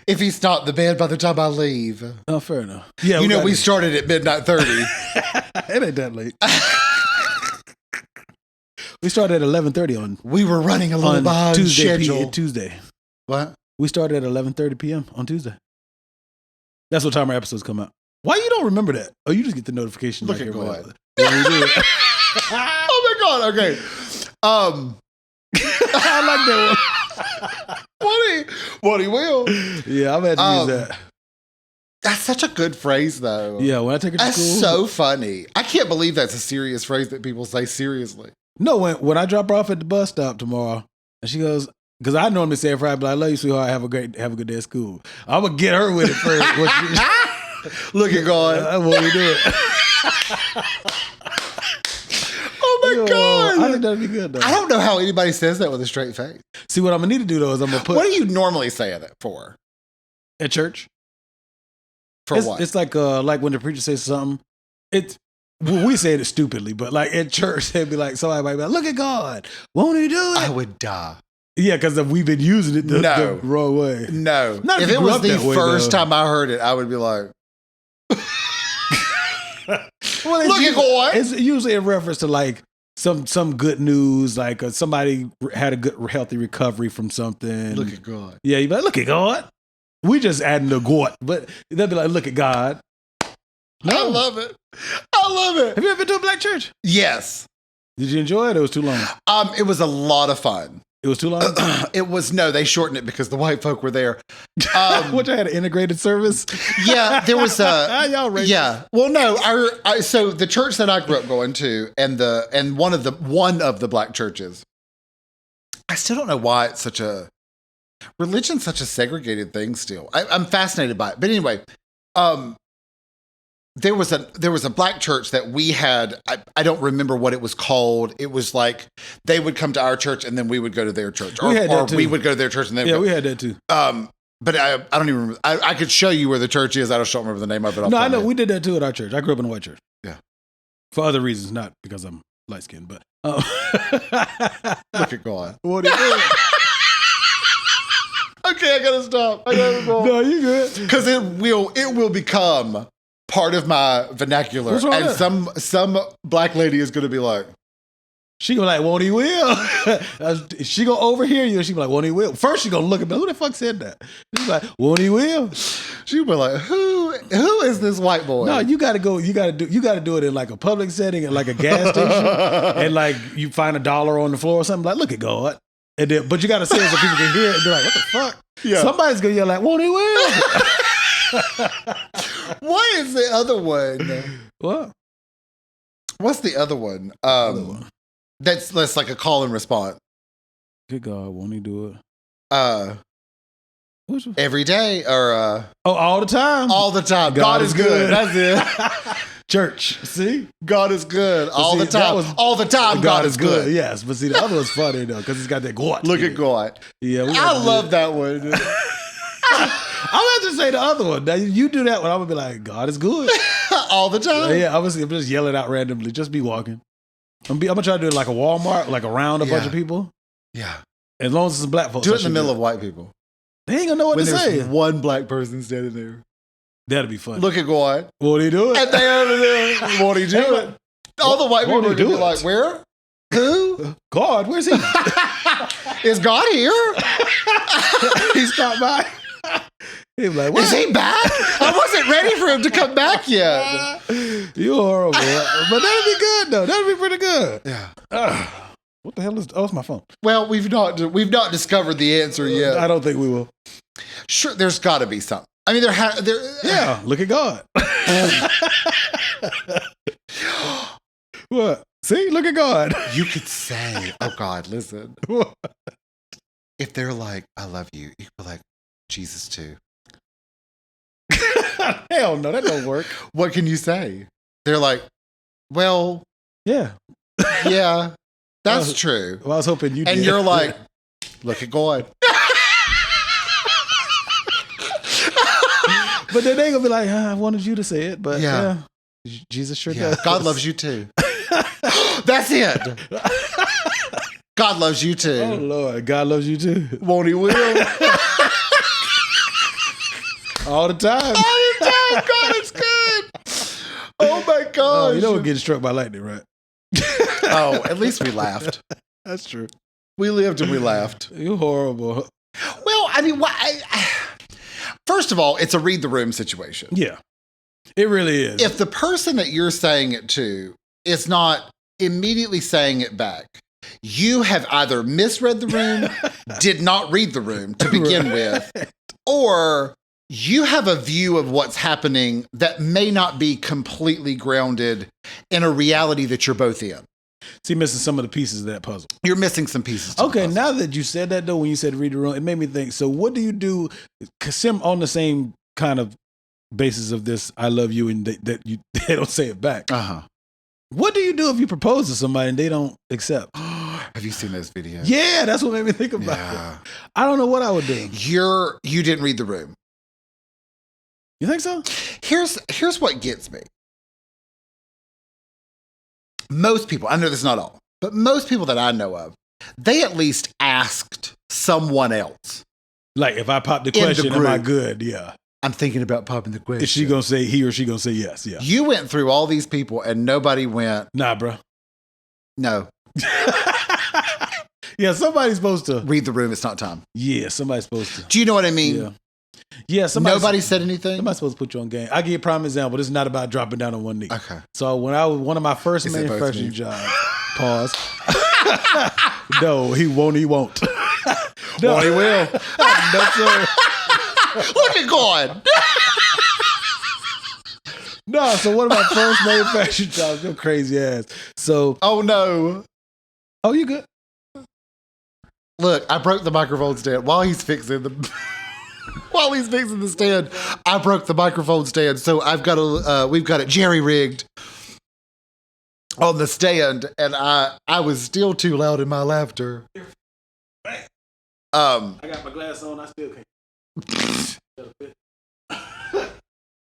If he's not in the bed by the time I leave. Oh, fair enough. Yeah, we started at midnight 30. It ain't that late. We started at 11:30 on. We were running a little behind schedule. Tuesday. What? We started at 11:30 p.m. on Tuesday. That's what time our episodes come out. Why you don't remember that? Oh, you just get the notification. Look at God. Yeah, we do. Oh my God. Okay. I like that one. What he will. Yeah, I'm going to use that. That's such a good phrase, though. Yeah, when I take it to school. That's so funny. I can't believe that's a serious phrase that people say seriously. No, when I drop her off at the bus stop tomorrow, and she goes, because I normally say it Friday, but I love you, sweetheart. Have a good day at school. I'm gonna get her with it first. Look at God. I want to do it. Oh my God! I think that'd be good though. I don't know how anybody says that with a straight face. See, what I'm gonna need to do though is I'm gonna put. What do you normally say that for? At church. What? It's like when the preacher says something. We say it stupidly, but like at church, they'd be like, somebody might be like, look at God. Won't he do it? I would die. Yeah, because we've been using it the wrong way. No. Not if it was the first time I heard it, I would be like, look at God. It's usually in reference to like some good news, like somebody had a good, healthy recovery from something. Look at God. Yeah, you'd be like, look at God. We just adding the God, but they'll be like, look at God. No. I love it. Have you ever been to a black church? Yes. Did you enjoy it? Or it was too long? It was a lot of fun. It was too long? They shortened it because the white folk were there. Which I had an integrated service? Yeah, there was a... Y'all racist. Yeah. Well, no, so the church that I grew up going to and one of the black churches, I still don't know why it's such a... Religion's such a segregated thing still. I'm fascinated by it. But anyway, there was a black church that we had. I don't remember what it was called. It was like they would come to our church and then we would go to their church, or we would go to their church and they would go. We had that too. But I don't even remember. I could show you where the church is. I just don't remember the name of it. No, I know we did that too at our church. I grew up in a white church. Yeah, for other reasons, not because I'm light skinned, but look at God. What are you doing? Okay, I gotta stop. I gotta go. No, you good? Because it will become part of my vernacular, and some black lady is going to be like, She gonna like, won't he will? She gonna overhear you and she be like, won't he will? First she gonna look at me, who the fuck said that? She's like, won't he will? She be like, who is this white boy? No, you gotta do it in like a public setting at like a gas station and like you find $1 on the floor or something, like, look at God. And then, but you gotta say it so people can hear it and be like, what the fuck? Yeah. Somebody's gonna yell like, won't he will? What is the other one? What? What's the other one? That's like a call and response. Good God, won't he do it? Every day or all the time. All the time. God is good. That's it. Church. See? God is good. All the time. All the time, God is good. Yes. But see, the other was funny though, because it's got that God. Look at God. Yeah. I love that one. I'm going to say the other one. Now, you do that one, I'm going to be like, God is good. All the time? Yeah, I'm just yelling out randomly. Just be walking. I'm going to try to do it like a Walmart, like around a bunch of people. Yeah. As long as it's black folks. Do it in the middle of white people. They ain't going to know what to say. There's one black person standing there. That'd be funny. Look at God. Won't he do it? And they over there. Won't he do it? All the white people are going to be like, where? Who? God, where's he? Is God here? He stopped by. He's like, what? Is he back? I wasn't ready for him to come back yet. You're horrible. But that'd be good though. That'd be pretty good. Yeah. What the hell is? Oh, it's my phone. Well, we've not discovered the answer yet. I don't think we will. Sure, there's got to be something. I mean, yeah. Look at God. What? See, look at God. You could say, "Oh God, listen." If they're like, "I love you," you could be like, "Jesus too." Hell no, that don't work. What can you say? They're like, well, yeah, that's true. Well, I was hoping you did. And you're like, look at God. But then they gonna be like, I wanted you to say it, but yeah Jesus sure does. God loves you too. That's it. God loves you too. Oh Lord, God loves you too. Won't he will? All the time. God is good. Oh my gosh. You know we're getting struck by lightning, right? Oh, at least we laughed. That's true. We lived and we laughed. You're horrible. Well, I mean, first of all, it's a read the room situation. Yeah, it really is. If the person that you're saying it to is not immediately saying it back, you have either misread the room, did not read the room to begin with, or you have a view of what's happening that may not be completely grounded in a reality that you're both in. So you're missing some of the pieces of that puzzle. You're missing some pieces. Okay, now that you said that though, when you said read the room, it made me think, so what do you do on the same kind of basis of this, I love you, and they don't say it back? Uh-huh. What do you do if you propose to somebody and they don't accept? Have you seen those videos? Yeah, that's what made me think about it. I don't know what I would do. You didn't read the room. You think so? Here's what gets me. Most people, I know this is not all, but most people that I know of, they at least asked someone else. Like if I pop the question, am I good? Yeah. I'm thinking about popping the question. Is he going to say yes? Yeah. You went through all these people and nobody went. Nah, bro. No. Yeah, somebody's supposed to. Read the room, it's not time. Yeah, somebody's supposed to. Do you know what I mean? Yeah. Yeah, nobody said anything. Somebody's supposed to put you on game. I give you a prime example. This is not about dropping down on one knee. Okay. So when I was one of my first manufacturing jobs, pause. No, he won't. He won't. No, he will. No, sir. Look at God. No, so one of my first manufacturing jobs, your crazy ass. So, oh no. Oh, you good? Look, I broke the microphone stand while he's fixing the. While he's fixing the stand, I broke the microphone stand, so we've got it jerry rigged on the stand, and I was still too loud in my laughter. I got my glass on. I still can't.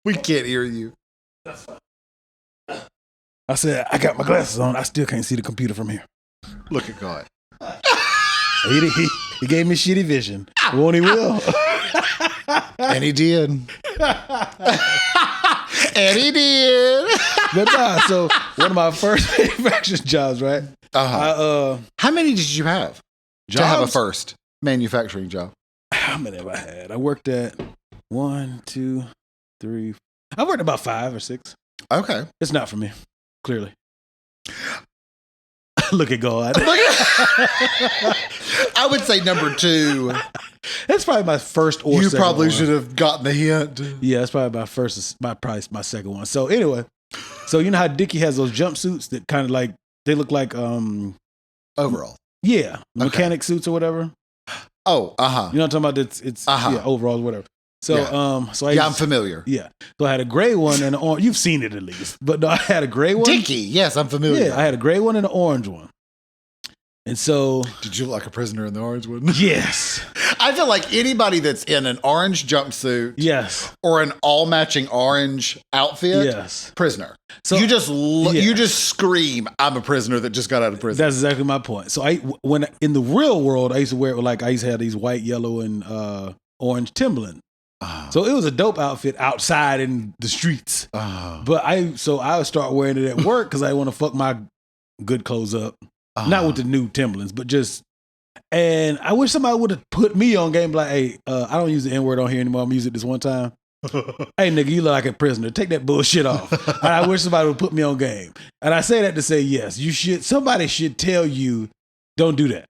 We can't hear you. That's fine. I said I got my glasses on. I still can't see the computer from here. Look at God. He gave me shitty vision. Won't he will? And he did. And he did. But nah, so one of my first manufacturing jobs, right? How many did you have to have a Jobs? first manufacturing job? How many have I had? I worked at 1, 2, 3. I worked about 5 or 6. Okay. It's not for me, clearly. Look at God. I would say number 2. That's probably my first or You second probably one. should have gotten the hint. Yeah, that's probably probably my second one. So anyway, you know how Dickie has those jumpsuits that kind of like, they look like Overall. yeah, Okay. mechanic suits or whatever. Oh, You know what I'm talking about? It's yeah, overalls, whatever. So Yeah. I'm familiar. Yeah. So I had a gray one and an orange. You've seen it at least. But no, I had a gray one. Dickie, yes, I'm familiar. Yeah, I had a gray one and an orange one. And so, Did you look like a prisoner in the orange one? yes. I feel like anybody that's in an orange jumpsuit Yes. or an all matching orange outfit, Yes. prisoner. So you just scream, I'm a prisoner that just got out of prison. That's exactly my point. So when in the real world, I used to wear I used to have these white, yellow, and orange Timberland. So it was a dope outfit outside in the streets. But I would start wearing it at work because I want to fuck my good clothes up. Not with the new Timberlands, but just. And I wish somebody would have put me on game like, hey, I don't use the N-word on here anymore. I'm gonna use it this one time. Hey, nigga, you look like a prisoner. Take that bullshit off. And I wish somebody would put me on game. And I say that to say, yes, you should. Somebody should tell you, don't do that.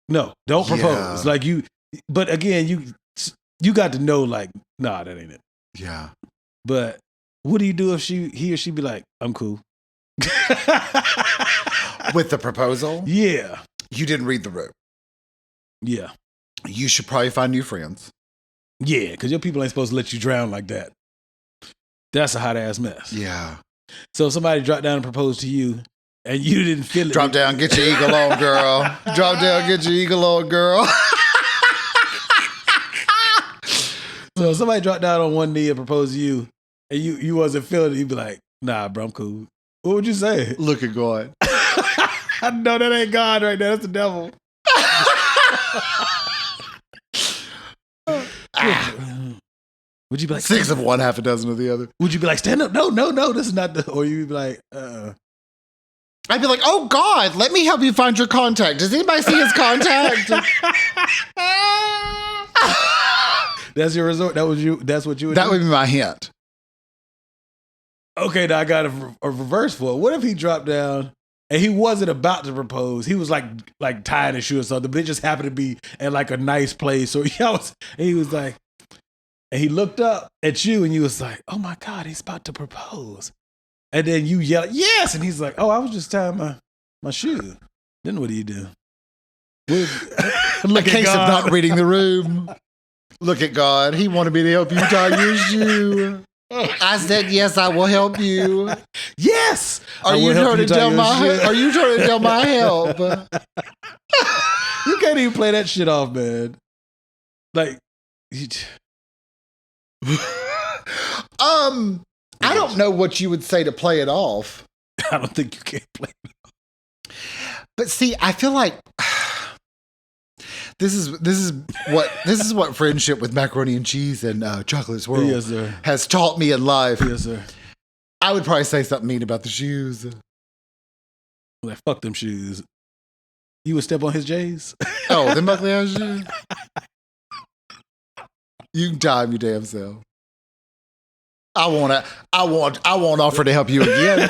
No, don't propose. Like you. But again, you got to know, like, nah, that ain't it. Yeah. But what do you do if he or she be like, I'm cool? With the proposal? Yeah. You didn't read the room. Yeah. You should probably find new friends. Yeah, because your people ain't supposed to let you drown like that. That's a hot ass mess. Yeah. So if somebody dropped down and proposed to you and you didn't feel it. Drop down, get your eagle on, girl. Drop down, get your eagle on, girl. So if somebody dropped down on one knee and proposed to you and you wasn't feeling it, you'd be like, nah, bro, I'm cool. What would you say? Look at God. I know that ain't God right now. That's the devil. Would you be like 6 of one, half a dozen of the other? Would you be like, stand up? No, this is not the. Or you'd be like, I'd be like, oh God, let me help you find your contact. Does anybody see his contact? That's your resort. That was you. That's what you would. That do? would be my hint. Okay, now I got a reverse for it. What if he dropped down and he wasn't about to propose? He was like tying his shoe or something, but it just happened to be in like a nice place. So he was like, and he looked up at you and you was like, oh my God, he's about to propose. And then you yell, yes. And he's like, oh, I was just tying my shoe. Then what do you do? Look a case of not reading the room. Look at God. He wanted me to help you tie your shoe. I said, yes, I will help you. Yes. Are you trying to tell my help? You can't even play that shit off, man. Like, I don't know what you would say to play it off. I don't think you can play it off. But see, I feel like this is what friendship with macaroni and cheese and chocolate swirl has taught me in life. Yes, sir. I would probably say something mean about the shoes. Like, fuck them shoes. You would step on his J's? Oh, them ugly ass shoes. You can tie them your damn self. I won't offer to help you again.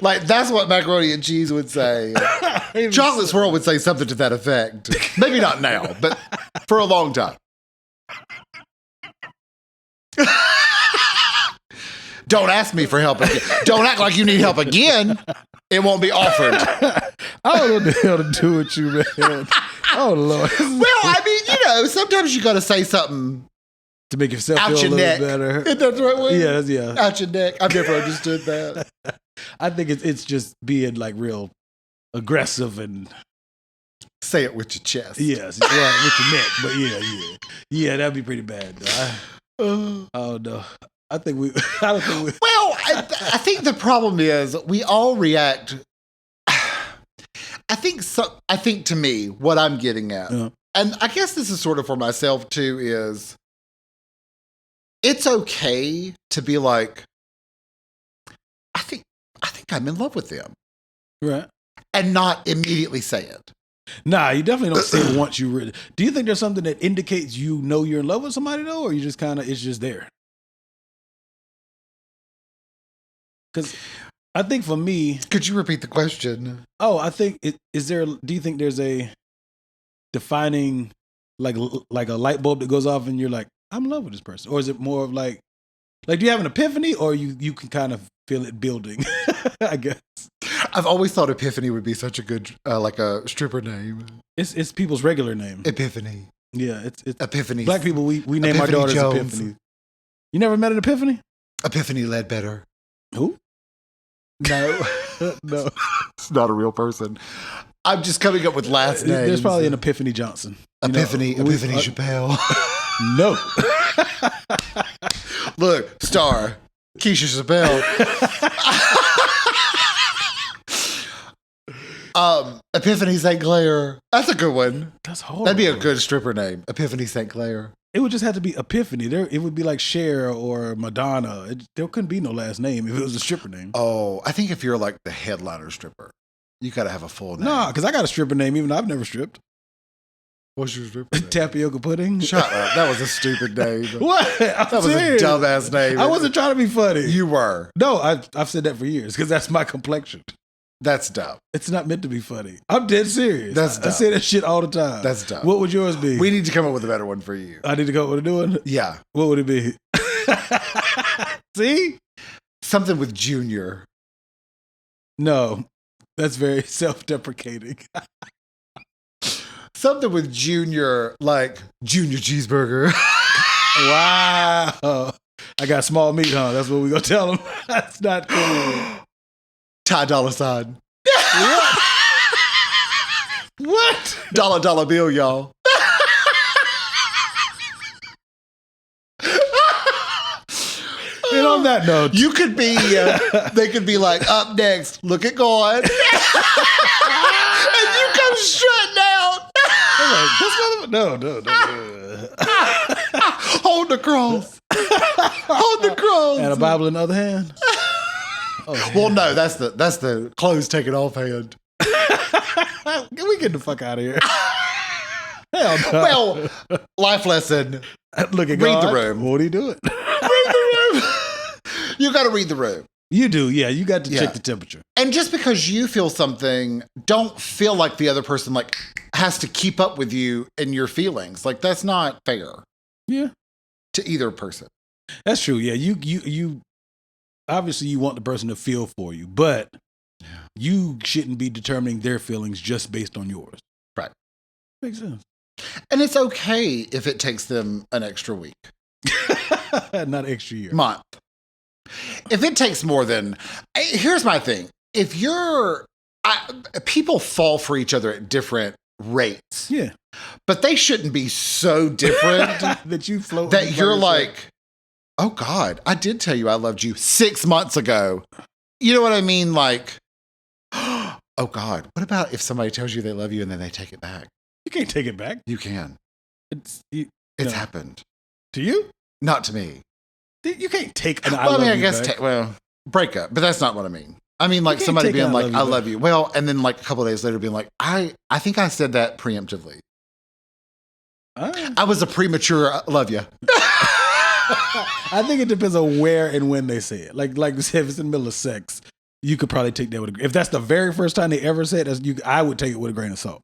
Like, that's what macaroni and cheese would say. Chocolate swirl would say something to that effect. Maybe not now, but for a long time. Don't ask me for help again. Don't act like you need help again. It won't be offered. I don't know what the hell to do with you, man. Oh, Lord. Well, I mean, sometimes you got to say something to make yourself out feel your a little neck. better. Isn't that the right way? Yeah. Out your neck. I've never understood that. I think it's just being like real aggressive and say it with your chest. Yes, right, with your neck. But yeah, that'd be pretty bad. Oh no, I don't think we. Well, I think the problem is we all react. I think to me, what I'm getting at, and I guess this is sort of for myself too, is it's okay to be like, I think I'm in love with them. Right. and not immediately say it. Nah, you definitely don't say it once you really. Do you think there's something that indicates you know you're in love with somebody though, or you just kind of it's just there? Because I think for me, could you repeat the question? Oh, I think is there. Do you think there's a defining like a light bulb that goes off and you're like, I'm in love with this person, or is it more of like do you have an epiphany, or you can kind of feel it building? I guess. I've always thought Epiphany would be such a good like a stripper name. It's people's regular name. Epiphany. Yeah, it's Epiphany. Black people we name our daughters Jones. Epiphany. You never met an Epiphany? Epiphany Ledbetter. Who? No. No. It's not a real person. I'm just coming up with last names. There's probably an Epiphany Johnson. Epiphany Chappelle. No. Look, star Keisha Chappelle. Epiphany St. Clair. That's a good one. That's horrible. That'd be a good stripper name. Epiphany St. Clair. It would just have to be Epiphany. It would be like Cher or Madonna. There couldn't be no last name if it was a stripper name. Oh, I think if you're like the headliner stripper, you got to have a full name. Nah, because I got a stripper name even though I've never stripped. What's your stripper name? Tapioca pudding. Shut up. That was a stupid name. What? That was a dumbass name. I wasn't trying to be funny. You were. No, I've said that for years because that's my complexion. That's dumb. It's not meant to be funny. I'm dead serious. That's dumb. I say that shit all the time. That's dumb. What would yours be? We need to come up with a better one for you. I need to come up with a new one? Yeah. What would it be? See? Something with Junior. No. That's very self-deprecating. Something with Junior, like Junior Cheeseburger. Wow. I got small meat, huh? That's what we gonna tell them. That's not cool. Ty Dolla $ign. What? What? Dollar bill, y'all. And on that note, you could be, they could be like, up next, look at God. And you come strutting out. No. Hold the cross. Hold the cross. And a Bible in the other hand. Oh, well, no, that's the clothes taken off hand. Can we get the fuck out of here? Hell no. Well, life lesson. Look at read God. the room. What are you doing? Read the room. You got to read the room. You do, yeah. You got to check the temperature. And just because you feel something, don't feel like the other person like has to keep up with you and your feelings. Like that's not fair. Yeah. To either person. That's true. Yeah. You obviously you want the person to feel for you, but you shouldn't be determining their feelings just based on yours. Right. Makes sense. And it's okay if it takes them an extra week. Not extra year. Month. If it takes more than, here's my thing. If people fall for each other at different rates. Yeah. But they shouldn't be so different that you float. That you're like, oh God, I did tell you I loved you 6 months ago. You know what I mean? Like, oh God, what about if somebody tells you they love you and then they take it back? You can't take it back. You can. It's happened. To you? Not to me. You can't take an break up, but that's not what I mean. I mean, like somebody being like, I love you. Well, and then like a couple of days later being like, I think I said that preemptively. I was a premature love you. I think it depends on where and when they say it. Like if it's in the middle of sex, you could probably take that with a grain. If that's the very first time they ever said it, I would take it with a grain of salt.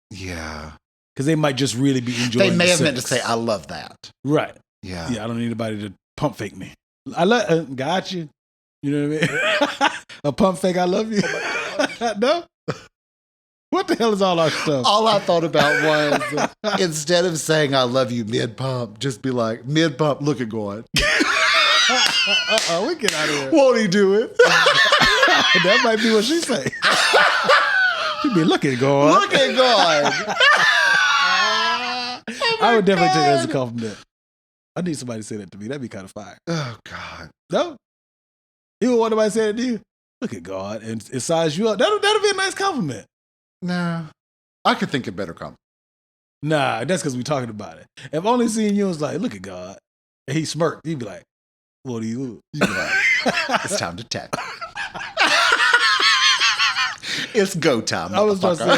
Yeah. Because they might just really be enjoying They may have meant to say, I love that. Right. Yeah. Yeah, I don't need anybody to pump fake me. Got you. You know what I mean? A pump fake, I love you. Oh no? What the hell is all our stuff? All I thought about was, instead of saying I love you mid-pump, just be like, mid-pump, look at God. We get out of here. Won't he do it? That might be what she say. She'd be, look at God. Look at God. I would definitely take that as a compliment. I need somebody to say that to me. That'd be kind of fire. Oh, God. No? You would want somebody to say that to you? Look at God and size you up. That'll be a nice compliment. Nah. I could think of better compliment. Nah, that's because we're talking about it. If only seeing you was like, look at God, and he smirked, he'd be like, what do you? You'd be like, it's time to tap. It's go time. I was trying to say that.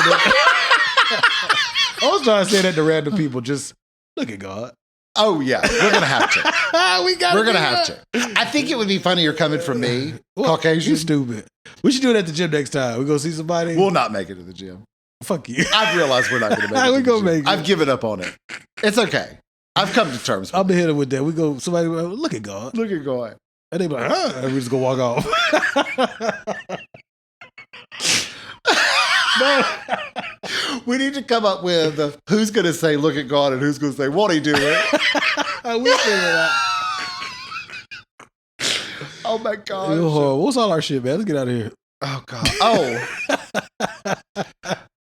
I was trying to say that to random people. Just look at God. Oh yeah, we're gonna have to. We're gonna have to. I think it would be funnier coming from me, Caucasian. You stupid. We should do it at the gym next time. We go see somebody. We'll not make it to the gym. Fuck you. I've realized we're not gonna make it. We gonna make it. I've given up on it. It's okay. I've come to terms with I'll be hitting with that. We go. Somebody look at God. Look at God. And they be like, and we just go walk off. No. We need to come up with who's going to say, look at God, and who's going to say, won't he do it? We figure it out. Oh, my God. What's all our shit, man? Let's get out of here. Oh, God. Oh.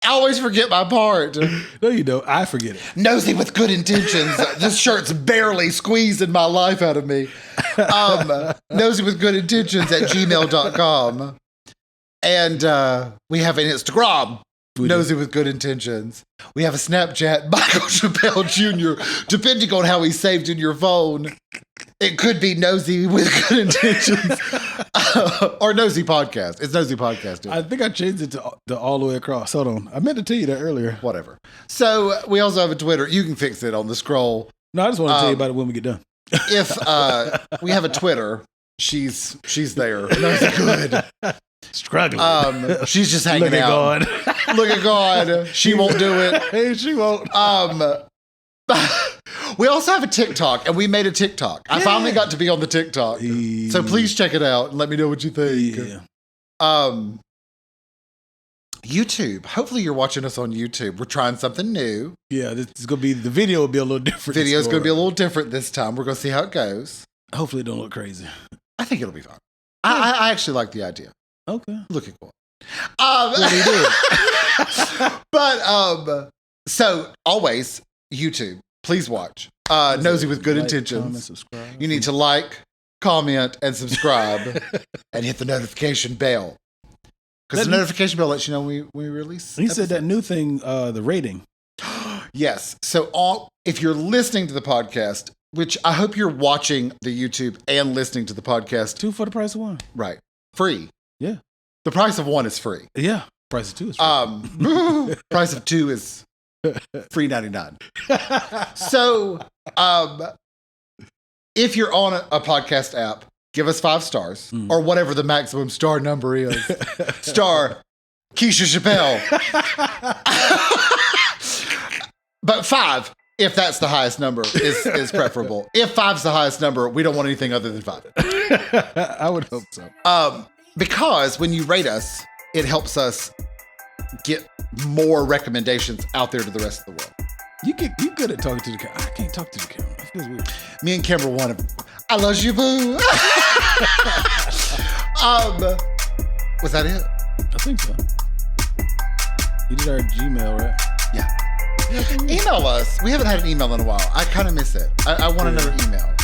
I always forget my part. No, you don't. I forget it. Nosey with good intentions. This shirt's barely squeezing my life out of me. Nosey with good intentions at gmail.com. And we have an Instagram, Nosey with good intentions. We have a Snapchat, Michael Chappelle Jr., depending on how he's saved in your phone. It could be Nosey with good intentions or Nosey Podcast. It's Nosey Podcast. Dude. I think I changed it to all the way across. Hold on. I meant to tell you that earlier. Whatever. So we also have a Twitter. You can fix it on the scroll. No, I just want to tell you about it when we get done. If we have a Twitter, she's there. Nosey good. Struggling. She's just hanging out. Look at God. She won't do it. Hey, she won't. We also have a TikTok, and we made a TikTok. Yeah. I finally got to be on the TikTok. So please check it out and let me know what you think. Yeah. YouTube. Hopefully you're watching us on YouTube. We're trying something new. Yeah, this is going to be, the video will be a little different. Video's going to be a little different this time. We're going to see how it goes. Hopefully it don't look crazy. I think it'll be fun. I actually like the idea. Okay. Look at God. What do you do? But, so always YouTube. Please watch. Nosey with good intentions. Comment, subscribe. You need to like, comment, and subscribe, and hit the notification bell. Because the notification bell lets you know when we release. He said that new thing, the rating. Yes. So if you're listening to the podcast, which I hope you're watching the YouTube and listening to the podcast. 2 for the price of 1. Right. Free. Yeah. The price of 1 is free. Yeah. Price of 2 is free. Price of 2 is free 99. So, if you're on a podcast app, give us 5 stars or whatever the maximum star number is. Star Keisha Chappelle. But 5, if that's the highest number, is preferable. If 5's the highest number, we don't want anything other than 5. I would hope so. Because when you rate us, it helps us get more recommendations out there to the rest of the world. You good at talking to the camera. I can't talk to the camera. It feels weird. Me and Kimber want to. I love you, boo. Was that it? I think so. You did our Gmail, right? Yeah. Email us. We haven't had an email in a while. I kind of miss it. I want another email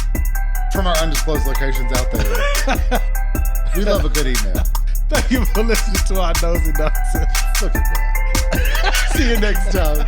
from our undisclosed locations out there. We love a good email. Thank you for listening to our Nosey Nonsense. Look at that. See you next time.